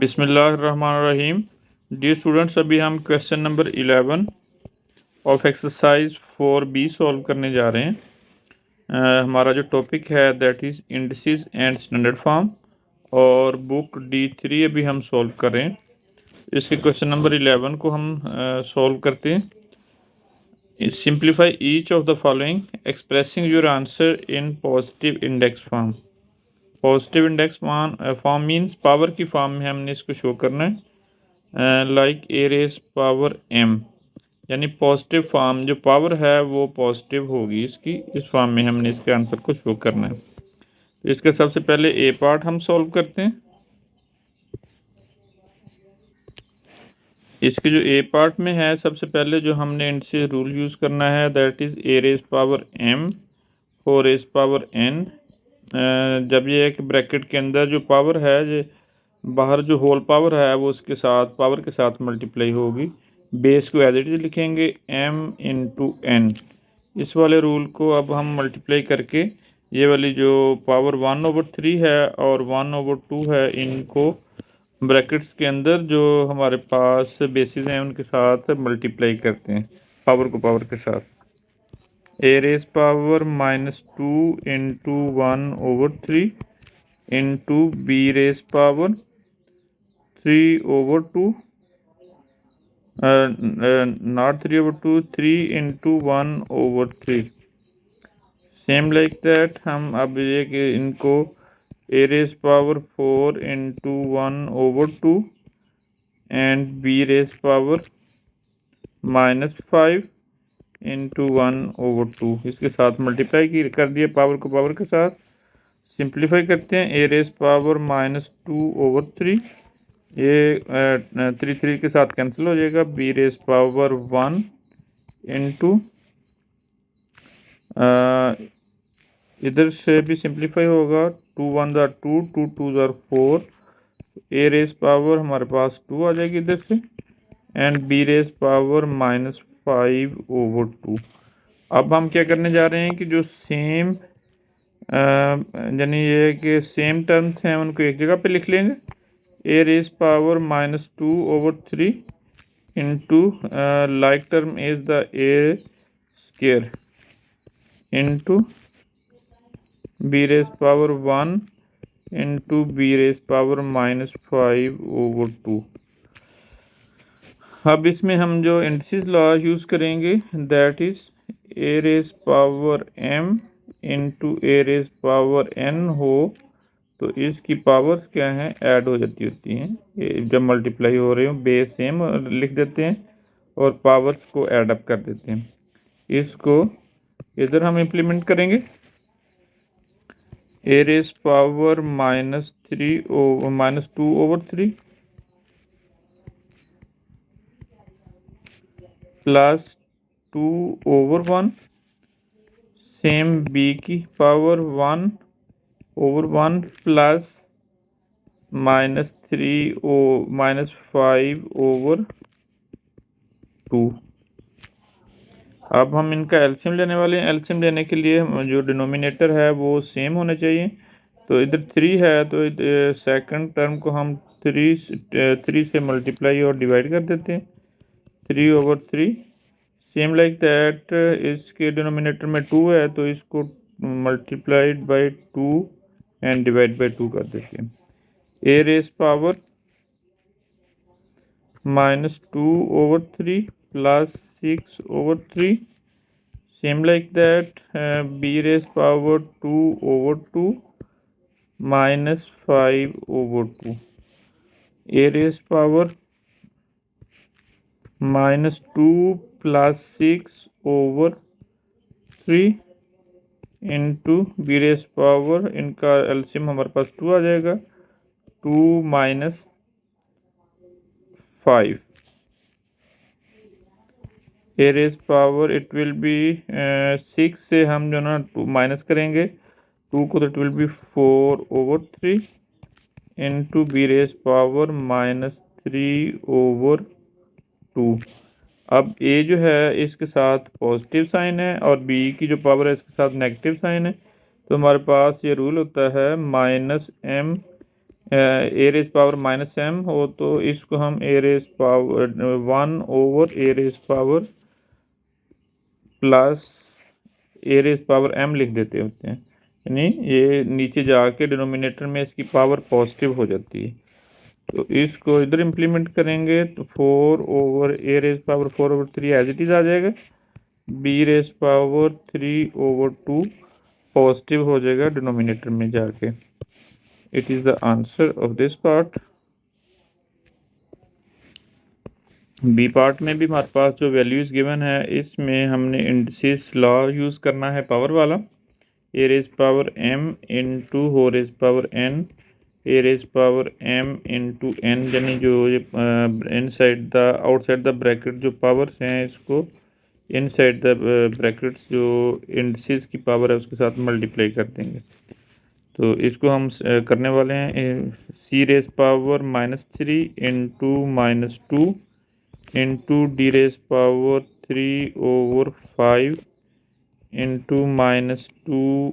बिस्मिल्लाहिर्रहमानिर्रहीम। Dear students, अभी हम question number 11 of exercise 4B solve करने जा रहे हैं। हमारा जो टॉपिक है that is indices and standard form, और बुक D3 अभी हम सॉल्व कर रहे हैं। इसके क्वेश्चन नंबर 11 को हम सॉल्व करते हैं। Simplify each of the following expressing your answer in positive index form. Positive index form means power की फॉर्म में हमने इसको शो करना है, like a raise power m, यानी पॉजिटिव फॉर्म जो पावर है वो पॉजिटिव होगी इसकी। इस फॉर्म में हमने इसके आंसर को शो करना है। तो इसके सबसे पहले ए पार्ट हम सॉल्व करते हैं। इसके जो ए पार्ट में है, सबसे पहले जो हमने इनसे रूल यूज़ करना है that is A raise power m और रेस पावर n। जब ये एक ब्रैकेट के अंदर जो पावर है, जो बाहर जो होल पावर है वो उसके साथ पावर के साथ मल्टीप्लाई होगी। बेस को एज इट इज लिखेंगे m इंटू n। इस वाले रूल को अब हम मल्टीप्लाई करके ये वाली जो पावर 1/3 है और 1/2 है, इनको ब्रैकेट्स के अंदर जो हमारे पास बेसिस हैं उनके साथ मल्टीप्लाई करते हैं पावर को पावर के साथ। A raise power -2 into 1/3 into B raise power 3/2, not 3/2, 3 into 1/3। Same like that हम अब ये कि इनको A raise power 4 into 1/2 and B raise power -5 into 1/2 इसके साथ मल्टीप्लाई कर दिया पावर को पावर के साथ। सिंप्लीफाई करते हैं। ए रेस पावर -2/3, ये 3 के साथ कैंसिल हो जाएगा। बी रेस पावर 1 इंटू इधर से भी सिंप्लीफाई होगा, 2 1 ज़ा 2, 2 2 ज़ा 4। ए रेस पावर हमारे पास 2 आ जाएगी इधर से, एंड बी रेस पावर -5/2। अब हम क्या करने जा रहे हैं कि जो सेम यानी ये कि सेम टर्म्स हैं उनको एक जगह पे लिख लेंगे। A raise power -2/3 into like term is the A square into B raise power 1 into B raise power -5/2। अब इसमें हम जो इंडिसेस लॉ यूज़ करेंगे that is A raise power m into A raise power n हो तो इसकी powers क्या हैं, ऐड हो जाती होती हैं। ये जब मल्टीप्लाई हो रहे हो बेस सेम लिख देते हैं और पावर्स को ऐड अप कर देते हैं। इसको इधर हम इम्प्लीमेंट करेंगे। A raise power -2/3 plus 2/1, same B की पावर 1/1 प्लस -5/2। अब हम इनका एलसीएम लेने वाले हैं। एलसीएम लेने के लिए जो डिनोमिनेटर है वो सेम होने चाहिए। तो इधर 3 है तो सेकंड टर्म को हम 3 से मल्टीप्लाई और डिवाइड कर देते हैं, 3/3। सेम लाइक दैट इसके डिनोमिनेटर में 2 है तो इसको multiplied by 2 and divide by 2 कर देते हैं। A raise power -2/3 plus 6/3, same like that B raise power 2/2 -5/2। A raise power -2 plus 6/3 into B raise power, इनका एलसीएम हमारे पास 2 आ जाएगा, 2 - 5। A raise power it will be 6 से हम जो ना 2 माइनस करेंगे 2 को, तो it will be 4/3 into B raise power -3/2। अब ए जो है इसके साथ पॉजिटिव साइन है और बी की जो पावर है इसके साथ नेगेटिव साइन है, तो हमारे पास ये रूल होता है -m ए रेज पावर माइनस एम हो तो इसको हम ए raise power 1 over A raise power plus A raise power M लिख देते होते हैं, यानी ये नीचे जाके डिनोमिनेटर में इसकी पावर पॉजिटिव हो जाती है। तो इसको इधर इम्प्लीमेंट करेंगे तो 4 over A raise power 4/3 as it is आ जाएगा, बी रेज पावर 3/2 पॉजिटिव हो जाएगा डिनोमिनेटर में जाके। It is the answer of this part. B part में भी हमारे पास जो वैल्यूज़ गिवन है इसमें हमने इंडिसेस लॉ यूज़ करना है पावर वाला, A raise power M into हो raise power N, A raise power M into N, यानी जो ये inside the outside the bracket जो पावर्स हैं इसको इनसाइड द ब्रैकेट्स जो इंडिसेस की पावर है उसके साथ मल्टीप्लाई कर देंगे। तो इसको हम करने वाले हैं C raise power -3 into -2 into D raise power 3/5 into -2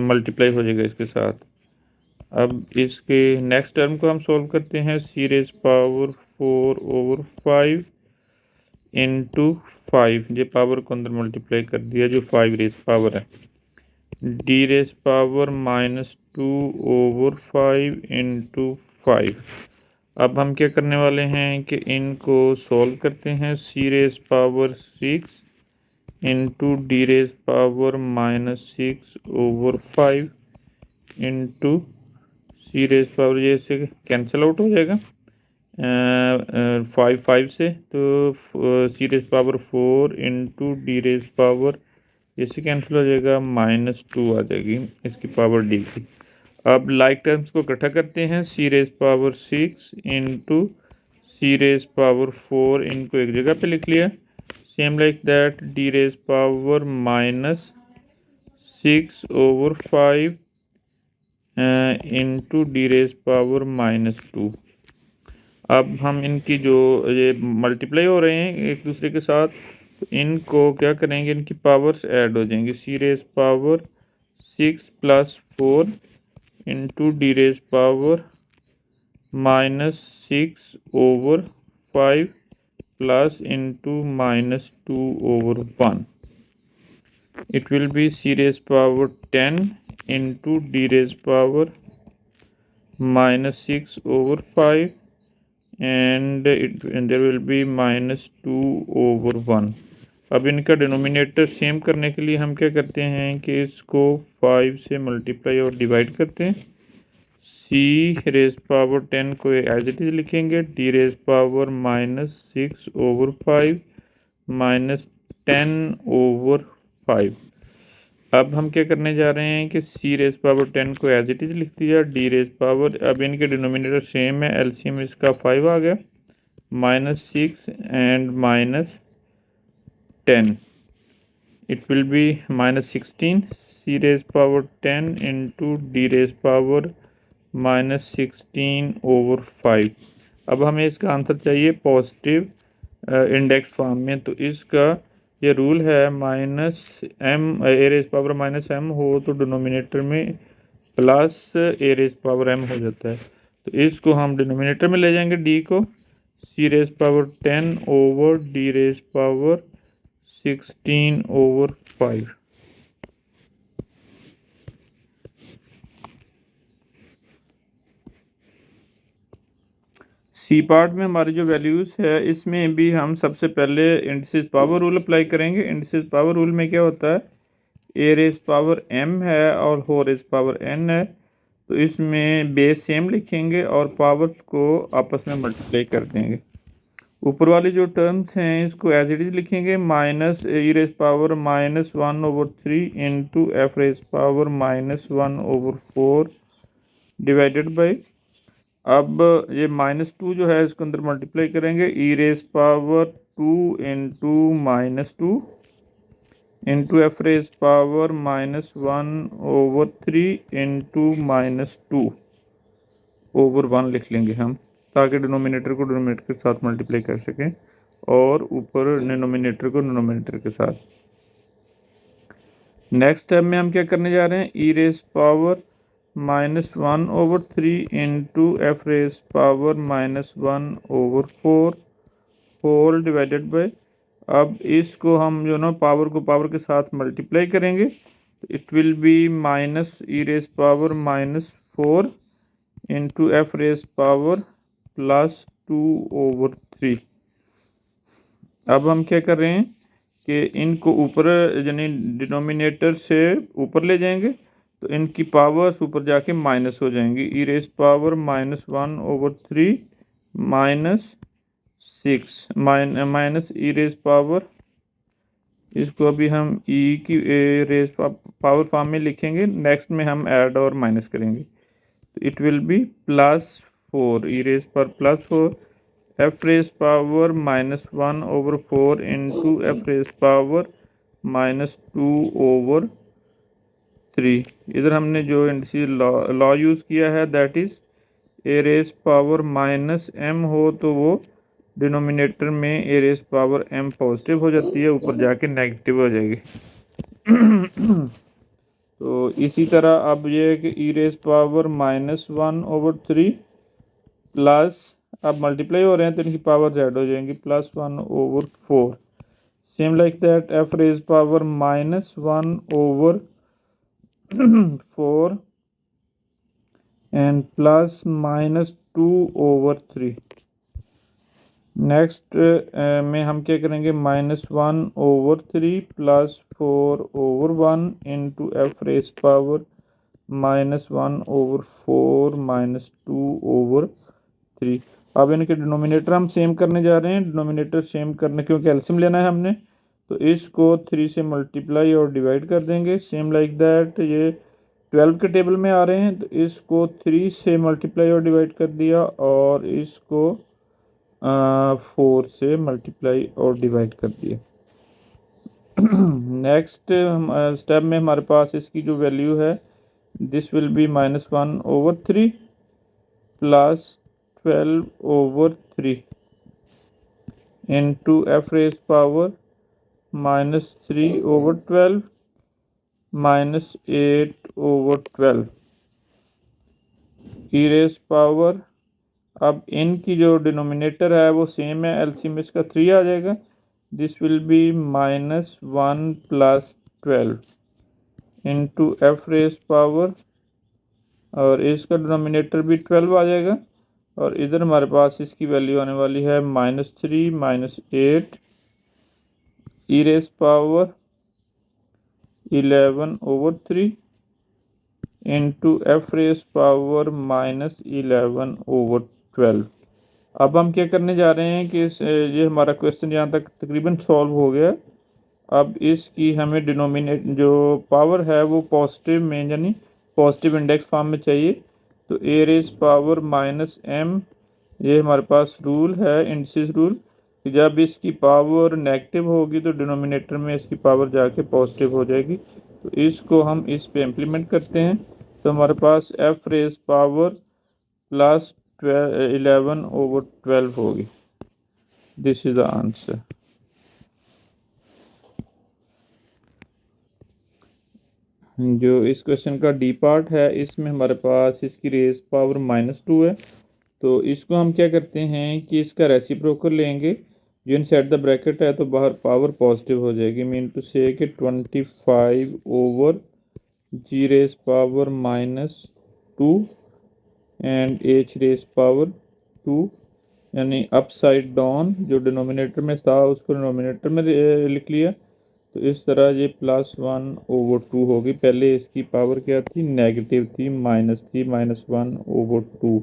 multiply हो जाएगा इसके साथ। अब इसके नेक्स्ट टर्म को हम सॉल्व करते हैं, सी रेज पावर 4/5 इंटू 5, ये पावर को अंदर मल्टीप्लाई कर दिया जो 5 रेज पावर है, डी रेज पावर -2/5 इंटू 5। अब हम क्या करने वाले हैं कि इनको सॉल्व करते हैं, C raise power 6 into D raise power -6/5 into C raise power, ये से कैंसिल आउट हो जाएगा 5 से, तो C raise power 4 into D raise power, इससे कैंसिल हो जाएगा -2 आ जाएगी इसकी पावर डी की। अब लाइक टर्म्स को इकट्ठा करते हैं, C raise power 6 into C raise power 4, इनको एक जगह पे लिख लिया, same like that D raise power -6/5 into D raise power -2। अब हम इनकी जो ये मल्टीप्लाई हो रहे हैं एक दूसरे के साथ, तो इनको क्या करेंगे, इनकी पावर्स ऐड हो जाएंगी, C raise power 6 + 4 into D raise power -6/5 plus into -2/1। It will be c raised power 10 into d raised power -6/5 and there will be -2/1। अब इनका डिनोमिनेटर सेम करने के लिए हम क्या करते हैं कि इसको 5 से मल्टीप्लाई और डिवाइड करते हैं, सी रेज पावर 10 को एज इट इज़ लिखेंगे, डी रेज पावर -6/5 -10/5। अब हम क्या करने जा रहे हैं कि सी रेज पावर 10 को एज इट इज़ लिख दिया, डी रेज पावर, अब इनके डिनोमिनेटर सेम है, एलसीएम इसका 5 आ गया, -6 and -10, it will be -16, C raise power 10 into D raise power -16/5। अब हमें इसका आंसर चाहिए पॉजिटिव इंडेक्स फॉर्म में, तो इसका ये रूल है -m ए रेज पावर -m हो तो डिनोमिनेटर में प्लस ए रेज पावर m हो जाता है, तो इसको हम डिनोमिनेटर में ले जाएंगे d को, C raise power 10 over D raise power 16/5। C part में हमारी जो वैल्यूज़ है इसमें भी हम सबसे पहले इंडिसेस पावर रूल अप्लाई करेंगे। इंडिसेस पावर रूल में क्या होता है, ए रेज पावर m है और हो रेज पावर n है, तो इसमें बेस सेम लिखेंगे और पावर्स को आपस में मल्टीप्लाई कर देंगे। ऊपर वाली जो टर्म्स हैं इसको एज इट इज़ लिखेंगे, -e raise power -1/3 into f raise power -1/4 divided by, अब ये -2 जो है इसको अंदर मल्टीप्लाई करेंगे, E raise power 2 into -2 into F raise power -1/3 into -2/1 लिख लेंगे हम, ताकि डिनोमिनेटर को डिनोमिनेटर के साथ मल्टीप्लाई कर सकें और ऊपर डिनोमिनेटर को डिनोमिनेटर के साथ। नेक्स्ट स्टेप में हम क्या करने जा रहे हैं, E raise power -1/3 into F raise power -1/4 whole divided by, अब इसको हम जो ना पावर को पावर के साथ मल्टीप्लाई करेंगे, it will B -e⁻⁻4 into F raise power +2/3। अब हम क्या कर रहे हैं कि इनको ऊपर यानी डिनोमिनेटर से ऊपर ले जाएंगे, तो इनकी पावर्स ऊपर जाके माइनस हो जाएंगी। e⁻⁻1/3 -6 माइनस e⁻, इसको अभी हम ई की रेज पावर फॉर्म में लिखेंगे, नेक्स्ट में हम ऐड और माइनस करेंगे, तो it will be +4 e⁻+4 F raise power -1/4 into F raise power -2/3। इधर हमने जो इंडिसेस लॉ यूज़ किया है that is A raise power -m हो तो वो डिनोमिनेटर में A raise power m positive हो जाती है, ऊपर जाके नेगेटिव हो जाएगी। तो इसी तरह अब ये है कि ई रेज पावर -1/3 प्लस, अब मल्टीप्लाई हो रहे हैं तो इनकी पावर जेड हो जाएंगी, +1/4। Same like that F raise power -1/4 and plus -2/3। Next में हम क्या करेंगे, -1/3 +4/1 इंटू एफ रेज पावर -1/4 -2/3। अब इनके डिनोमिनेटर हम सेम करने जा रहे हैं, डिनोमिनेटर सेम करने क्योंकि एलसीएम लेना है हमने, तो इसको 3 से मल्टीप्लाई और डिवाइड कर देंगे। सेम लाइक दैट ये 12 के टेबल में आ रहे हैं, तो इसको 3 से मल्टीप्लाई और डिवाइड कर दिया, और इसको 4 से मल्टीप्लाई और डिवाइड कर दिया। नेक्स्ट स्टेप में हमारे पास इसकी जो वैल्यू है, this will be -1/3 +12/3 into F raise power -3/12 -8/12 E raise power. अब इनकी जो डिनोमिनेटर है वो सेम है, एलसीएम इसका 3 आ जाएगा, this will be -1 + 12 into F raise power, और इसका डिनोमिनेटर भी 12 आ जाएगा, और इधर हमारे पास इसकी वैल्यू आने वाली है -3 -8 E raise power 11/3 into F raise power -11/12। अब हम क्या करने जा रहे हैं कि ये हमारा क्वेश्चन यहाँ तक तकरीबन सॉल्व हो गया। अब इसकी हमें डिनोमिनेट जो पावर है वो पॉजिटिव में यानी पॉजिटिव इंडेक्स फॉर्म में चाहिए, तो ए रेज पावर -m, ये हमारे पास रूल है, इंडिसेस रूल, कि जब इसकी पावर नेगेटिव होगी तो डिनोमिनेटर में इसकी पावर जाके पॉजिटिव हो जाएगी। तो इसको हम इस पे इम्प्लीमेंट करते हैं, तो हमारे पास एफ रेज पावर +11/12 होगी। This is the answer. जो इस क्वेश्चन का डी पार्ट है, इसमें हमारे पास इसकी रेज पावर -2 है, तो इसको हम क्या करते हैं कि इसका रेसिप्रोकल लेंगे, जो इनसाइड द ब्रैकेट है तो बाहर पावर पॉजिटिव हो जाएगी, मीन टू से कि 25/g raise power -2 and h raise power 2, यानी अपसाइड डाउन जो डिनोमिनेटर में था उसको डिनोमिनेटर में लिख लिया, तो इस तरह ये +1/2 होगी। पहले इसकी पावर क्या थी, नेगेटिव थी, माइनस थी, -1/2,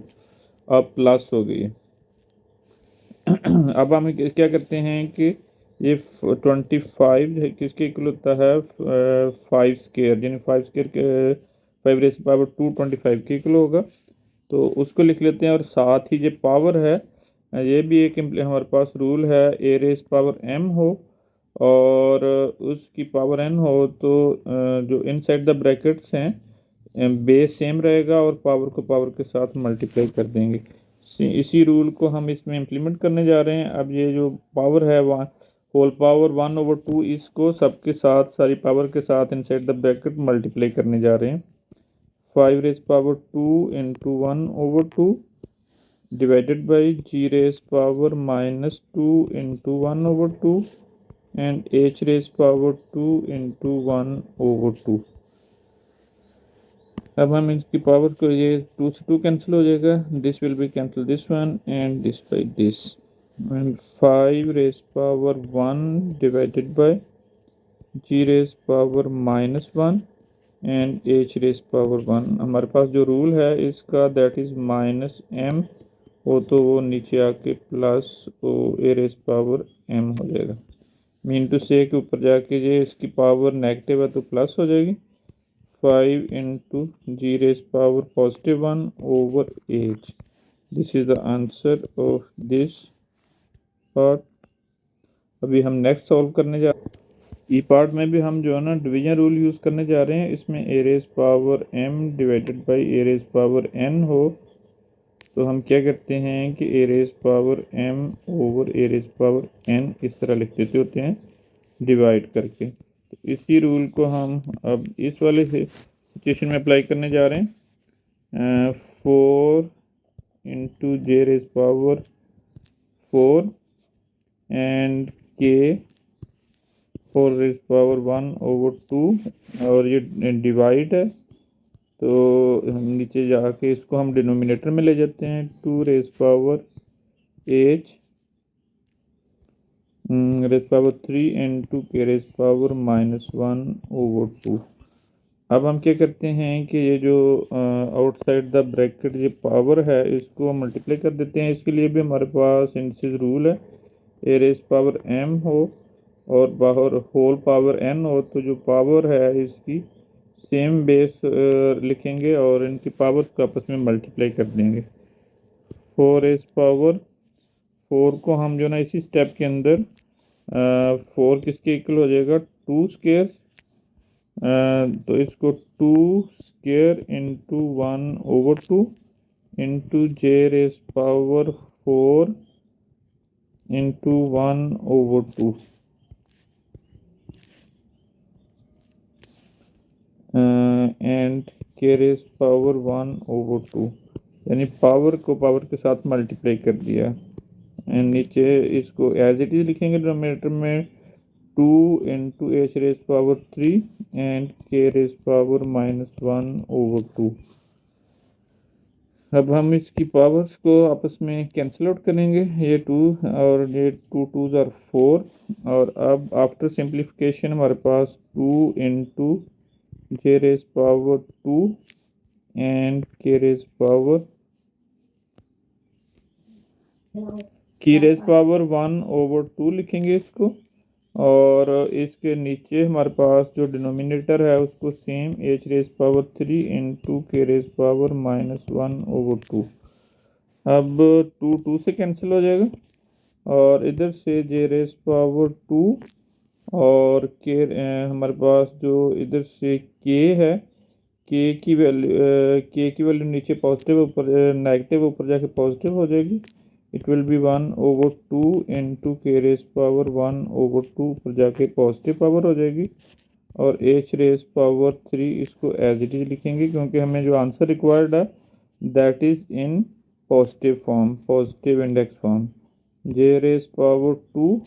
अब प्लस हो गई। अब हम क्या करते हैं कि ये 25 किसके इक्वल होता है, 5 स्क्वायर, यानी 5 स्क्वायर 5 रेज़ पावर 2 25 के इक्वल होगा, तो उसको लिख लेते हैं। और साथ ही ये पावर है, ये भी एक हमारे पास रूल है, ए रेज़ पावर m हो और उसकी पावर n हो, तो जो इनसाइड द ब्रैकेट्स हैं बेस सेम रहेगा और पावर को पावर के साथ मल्टीप्लाई कर देंगे। इसी रूल को हम इसमें इम्प्लीमेंट करने जा रहे हैं। अब ये जो पावर है होल पावर 1/2, इसको सबके साथ सारी पावर के साथ इनसाइड द ब्रैकेट मल्टीप्लाई करने जा रहे हैं। 5 raised power 2 into 1 over 2 divided by g raised power minus 2 into 1 over 2 and h raised power 2 into 1 over 2। अब हम इसकी पावर को, ये 2 से 2 कैंसिल हो जाएगा, this will be cancel this one and this by this, and 5 raise power 1 divided by G raise power minus 1 and H raise power 1। हमारे पास जो रूल है इसका दैट इज़ माइनस एम हो तो वो नीचे आके प्लस ओ ए रेज पावर एम हो जाएगा। मीन टू से के ऊपर जाके ये इसकी पावर नेगेटिव है तो प्लस हो जाएगी। 5 into G raise power positive 1 over H. This is the answer of this part. अभी हम नेक्स्ट सॉल्व करने जा ई पार्ट में भी हम जो है ना डिवीजन रूल यूज़ करने जा रहे हैं। इसमें A raise power M divided by A raise power N हो तो हम क्या करते हैं कि A raise power M over A raise power N इस तरह लिख देते होते हैं डिवाइड करके। तो इसी रूल को हम अब इस वाले सिचुएशन में अप्लाई करने जा रहे हैं। 4 into J raise power 4 and K 4 raise power 1 over 2 और ये डिवाइड है तो हम नीचे जाके इसको हम डिनोमिनेटर में ले जाते हैं। 2 raise power H raise power 3 into K raise power minus 1 over 2। अब हम क्या करते हैं कि ये जो आउटसाइड द ब्रैकेट ये पावर है इसको मल्टीप्लाई कर देते हैं। इसके लिए भी हमारे पास इंडिसेस रूल है, ए रेज पावर एम हो और बाहर होल पावर एन हो तो जो पावर है इसकी सेम बेस लिखेंगे और इनकी पावर्स को आपस में मल्टीप्लाई कर देंगे। 4 रेज पावर 4 को हम जो ना इसी स्टेप के अंदर 4 किसके इक्वल हो जाएगा 2 स्क्वेयर, तो इसको 2 square into 1 over 2 into J raise power 4 into 1 over 2 and K raise power 1 over 2, यानी पावर को पावर के साथ मल्टीप्लाई कर दिया। एंड नीचे इसको एज इट इज लिखेंगे डिनोमिनेटर में 2 into H raise power 3 and K raise power minus 1 over 2। अब हम इसकी पावर्स को आपस में कैंसिल आउट करेंगे, ये 2 और ये 2 2 आर 4 और अब आफ्टर सिंप्लीफिकेशन हमारे पास 2 into J raise power 2 and K raise power की रेज पावर 1 ओवर 2 लिखेंगे इसको और इसके नीचे हमारे पास जो डिनोमिनेटर है उसको same H raise power 3 into K raise power minus 1 over 2। अब 2 2 से कैंसिल हो जाएगा और इधर से जे रेज पावर 2 और के हमारे पास जो इधर से के है, के की वैल्यू नीचे पॉजिटिव ऊपर नेगेटिव ऊपर जाके पॉजिटिव हो जाएगी। It will be 1 over 2 into K raise power 1 over 2 ऊपर जाके पॉजिटिव पावर हो जाएगी और एच रेज पावर 3 इसको एज इट इज लिखेंगे क्योंकि हमें जो आंसर रिक्वायर्ड है that is in positive form, positive index form. J raise power 2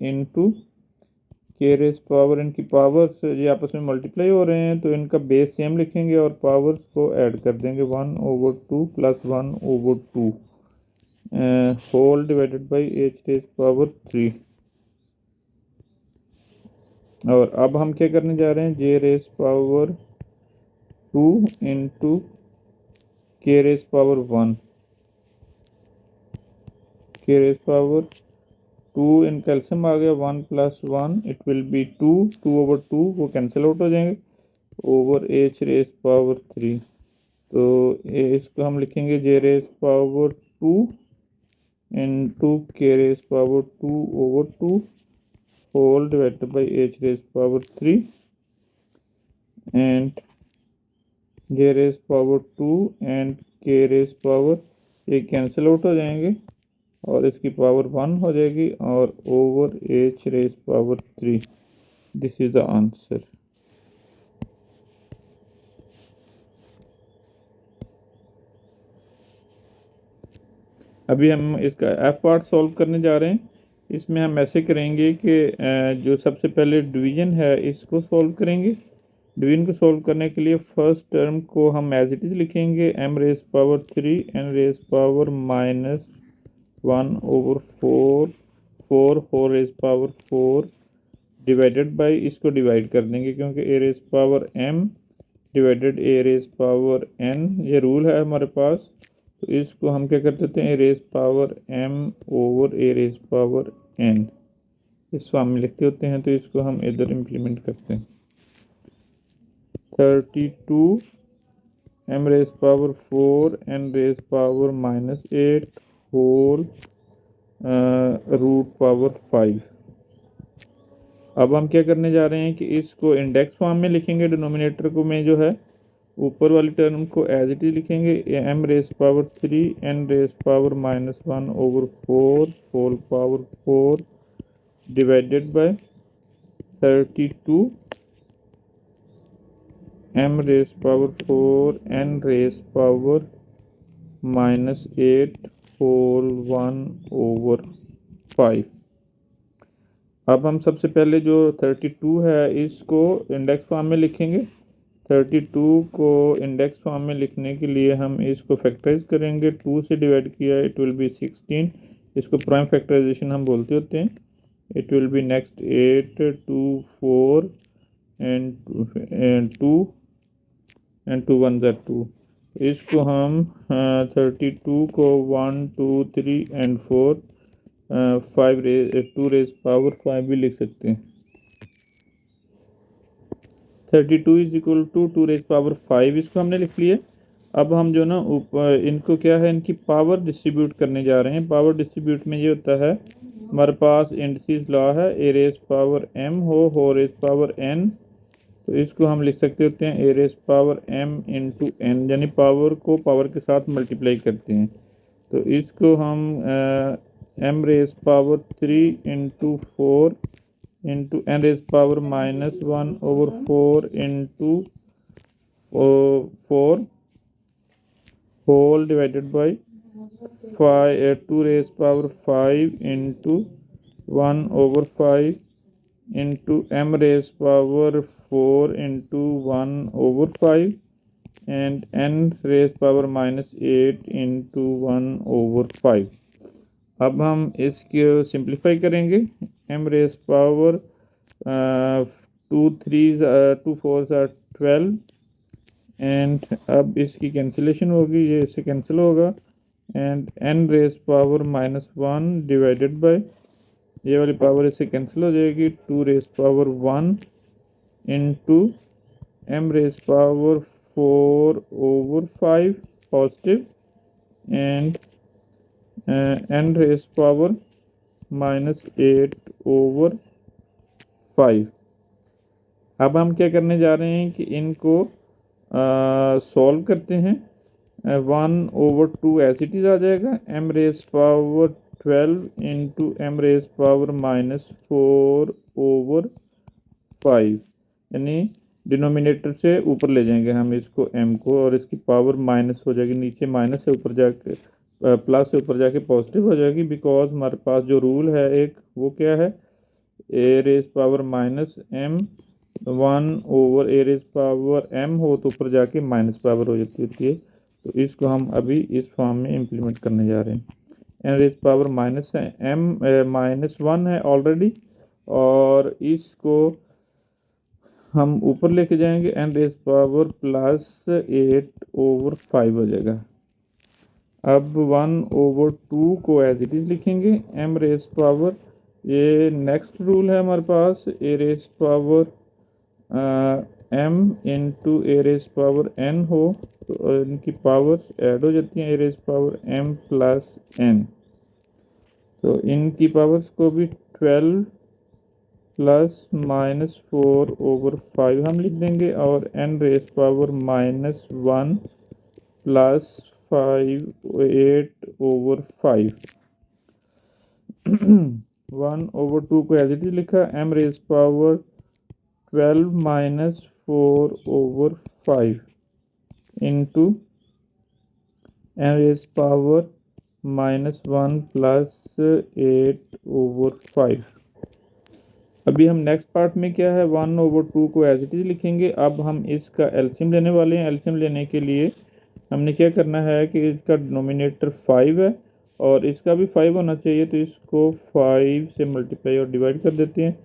into K raise power, इनकी पावर्स ये आपस में मल्टीप्लाई हो रहे हैं तो इनका बेस सेम लिखेंगे और पावर्स को ऐड कर देंगे 1 over 2 plus 1 over 2 whole divided by H raise power 3। और अब हम क्या करने जा रहे हैं, J raise power 2 into K raise power 1, K raise power 2 इन कैल्शियम आ गया 1 plus 1 it will be 2, 2 over 2 वो कैंसिल आउट हो जाएंगे ओवर एच रेज पावर 3। तो इसको हम लिखेंगे J raise power 2 into K raise power 2 over 2 whole divided by H raise power 3 and J raise power 2 and K raise power ये cancel out हो जाएंगे और इसकी पावर 1 हो जाएगी और over H raise power 3। This is the answer. अभी हम इसका एफ पार्ट सॉल्व करने जा रहे हैं। इसमें हम ऐसे करेंगे कि जो सबसे पहले डिवीजन है इसको सॉल्व करेंगे। डिवीजन को सॉल्व करने के लिए फर्स्ट टर्म को हम एज इट इज़ लिखेंगे, m raise power 3 n raise power minus 1/4 4 whole raise power 4 divided by, इसको डिवाइड कर देंगे क्योंकि a raise power m divided a raise power n, ये रूल है हमारे पास। तो इसको हम क्या कर देते हैं, a raise power m over a raise power n इस फॉर्म में लिखते होते हैं। तो इसको हम इधर इम्प्लीमेंट करते हैं। 32 m raise power 4 n raise power minus 8 whole root power 5। अब हम क्या करने जा रहे हैं कि इसको इंडेक्स फॉर्म में लिखेंगे। डिनोमिनेटर को में जो है ऊपर वाली टर्म को एज इट इज लिखेंगे, m raise power 3 n raise power minus 1/4 whole power 4 divided by 32 m raise power 4 n raise power minus 8 whole 1/5। अब हम सबसे पहले जो 32 है इसको इंडेक्स फॉर्म में लिखेंगे। 32 को इंडेक्स फॉर्म में लिखने के लिए हम इसको फैक्टराइज करेंगे। 2 से डिवाइड किया इट विल बी 16, इसको प्राइम फैक्टराइजेशन हम बोलते होते हैं। It will B next 8 2 4 and 2 and 2 1 ज़ा 2। इसको हम 32 को 1 2 3 एंड 4 2 रेज पावर 5 भी लिख सकते हैं। 32 is equal to 2 raise power 5, इसको हमने लिख लिया। अब हम जो ना ऊपर इनको क्या है, इनकी पावर डिस्ट्रीब्यूट करने जा रहे हैं। पावर डिस्ट्रीब्यूट में ये होता है, हमारे पास इंडिसेस लॉ है, ए रेज पावर m हो रेज पावर n। तो इसको हम लिख सकते होते हैं A raise power m into n, यानी पावर को पावर के साथ मल्टीप्लाई करते हैं। तो इसको हम m raise power 3 into 4 into n raise power minus 1/4 into 4 whole divided by 2 raise power 5 into 1/5 into m raise power 4 into 1/5 and n raise power minus 8 into 1/5। अब हम इसको सिंप्लीफाई करेंगे। m रेज पावर 2 4 12 एंड अब इसकी cancellation होगी, ये इससे cancel होगा। And n raise power minus 1 divided by, ये वाली पावर इससे कैंसिल हो जाएगी, 2 raise power 1 into m raise power 4/5 positive and n raise power minus 8/5। अब हम क्या करने जा रहे हैं कि इनको सॉल्व करते हैं। 1/2 एज इट इज आ जाएगा, m raise power 12 into m raise power minus 4/5, यानी डिनोमिनेटर से ऊपर ले जाएंगे हम इसको m को, और इसकी पावर माइनस हो जाएगी, नीचे माइनस से ऊपर जाके प्लस से ऊपर जाके पॉजिटिव हो जाएगी। बिकॉज हमारे पास जो रूल है एक, वो क्या है, A raise power minus m 1/a raise power m हो तो ऊपर जाके माइनस पावर हो जाती होती है। तो इसको हम अभी इस फॉर्म में इम्प्लीमेंट करने जा रहे हैं। n रेज पावर माइनस है, m -1 है ऑलरेडी, और इसको हम ऊपर लेके जाएंगे, n रेज पावर प्लस 8/5 हो जाएगा। अब 1/2 को एज इट इज लिखेंगे, m रेज पावर, ये नेक्स्ट रूल है हमारे पास, a raise power m into a raise power n हो तो इनकी पावर्स ऐड हो जाती हैं, a raise power m plus n। तो इनकी पावर्स को भी 12 प्लस -4/5 हम लिख देंगे, और n रेज पावर -1 प्लस 8/5। 1/2 को एज इट इज लिखा, m raise power 12 -4/5 into n raise power -1 plus 8/5। अभी हम नेक्स्ट पार्ट में क्या है 1/2 को एज इट इज़ लिखेंगे। अब हम इसका एलसीएम लेने वाले हैं। एलसीएम लेने के लिए हमने क्या करना है कि इसका डिनोमिनेटर 5 है और इसका भी 5 होना चाहिए, तो इसको 5 से मल्टीप्लाई और डिवाइड कर देते हैं।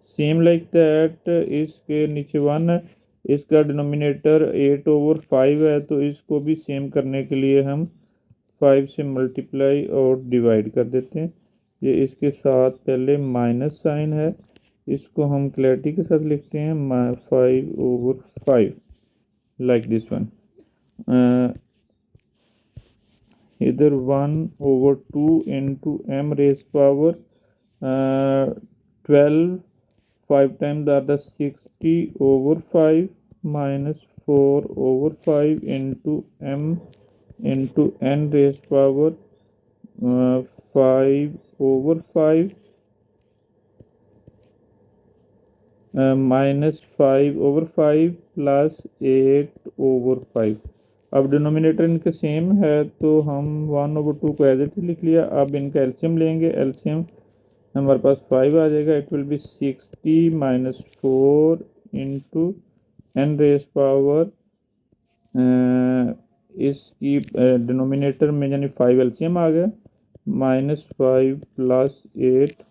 सेम लाइक दैट इसके नीचे 1 है, इसका डिनोमिनेटर 8/5 है, तो इसको भी सेम करने के लिए हम 5 से मल्टीप्लाई और डिवाइड कर देते हैं। ये इसके साथ पहले माइनस साइन है, इसको हम क्लैरिटी के साथ लिखते हैं 5/5 लाइक दिस वन। इधर 1/2 into m raised power 12, 5 times are the 60/5 minus 4/5 into m into n raised power 5/5 minus 5/5 plus 8/5। अब डिनोमिनेटर इनके सेम है तो हम 1/2 को एज इट लिख लिया। अब इनका एलसीएम लेंगे। एलसीएम हमारे पास 5 आ जाएगा। It will B 60 - 4 into n raise power, इसकी डिनोमिनेटर में यानी 5 एलसीएम आ गया, -5 plus 8,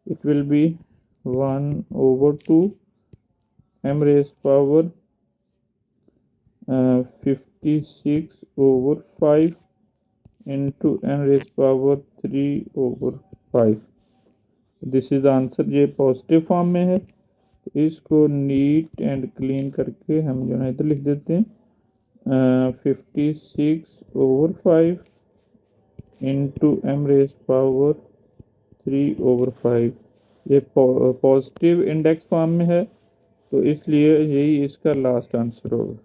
it will B 1/2 m raise power 56/5 into n raise power 3/5। This is the answer. ये पॉजिटिव फॉर्म में है, तो इसको नीट एंड क्लीन करके हम जो है इधर लिख देते हैं 56/5 इंटू m रेस पावर 3/5। ये पॉजिटिव इंडेक्स फॉर्म में है, तो इसलिए यही इसका लास्ट आंसर होगा।